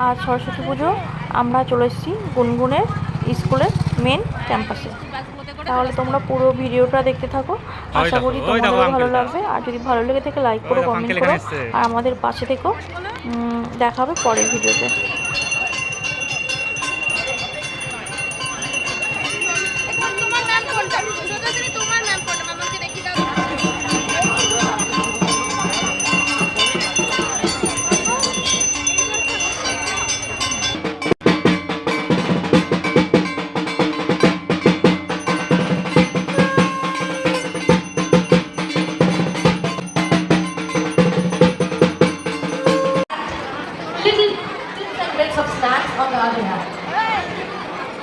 আজ সরস্বতী পুজো আমরা চলে এসেছি গুনগুনের স্কুলের মেন ক্যাম্পাসে। তাহলে তোমরা পুরো ভিডিওটা দেখতে থাকো, আশা করি তোমাদেরও ভালো লাগবে। আর যদি ভালো লেগে থাকে লাইক করো, কমেন্ট করো আর আমাদের পাশে থেকো। দেখা হবে পরের ভিডিওতে। Little segments of snacks on the other hand.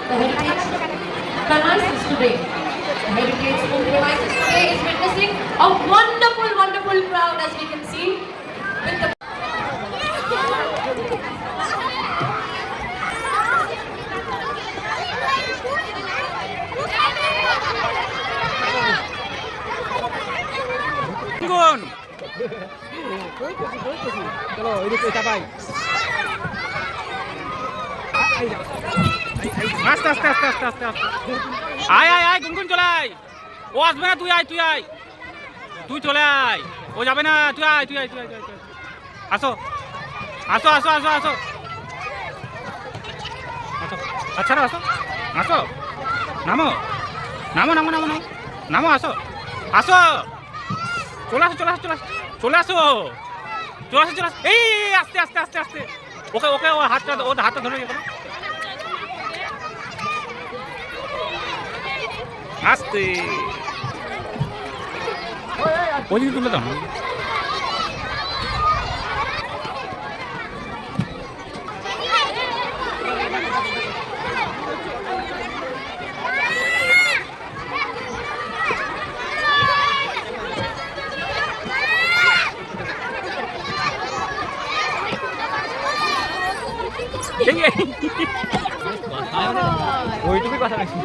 The heritage premises today. The heritage school premises today is witnessing a wonderful, wonderful crowd, as we can see with the চলো এদিকে চাপাই আস্তে আস্তে আস্তে আস্তে আস্তে আস্তে আয় আয় আয় গুনগুন চলে আয়। ও আসবে না, তুই আয় তুই আয়, তুই চলে আয়, ও যাবে না, তুই আয় তুই আয় তুই আয় তুই আয়। আসো আসো আসো আসো আসো আসো, আচ্ছা আসো আসো, নামো নামো নামো নামো নামো নামো, আসো আসো, চলে আসো চলে আসো চলে আসো চলে আসো চলে আসো চলে আসো। এই আস্তে আস্তে আস্তে আস্তে, ওকে ওকে ও হাতটা, ওর হাতটা ধরে ইয়ে করো, আস্তে ওদিকে তুলে দাও। ওইটুকুই কথা নাকি?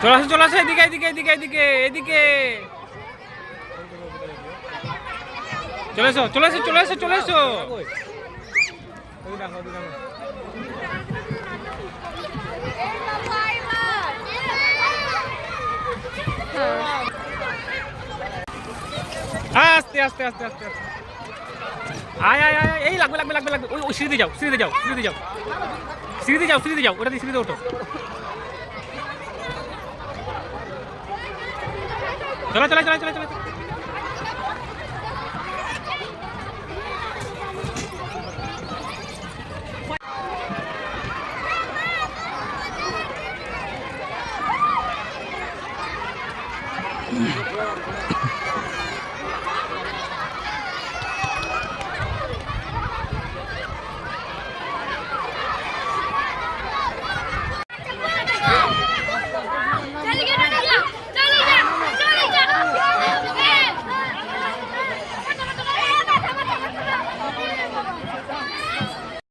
চলে আসো চলে আসো, এদিকে এদিকে এদিকে এদিকে এদিকে চলে এসো চলে এসো চলে এসো চলে এসো। আস্তে আস্তে আস্তে আস্তে আস্তে আয় আয় আয়, এই লাগবে লাগবে লাগবে লাগবে, ওই ওই সিঁড়িতে যাও সিঁড়িতে যাও সিঁড়িতে যাও সিঁড়িতে যাও সিঁড়িতে যাও, ওটা দিয়ে সিঁড়িতে ওঠো। চলো চলো চলো চলো চলো।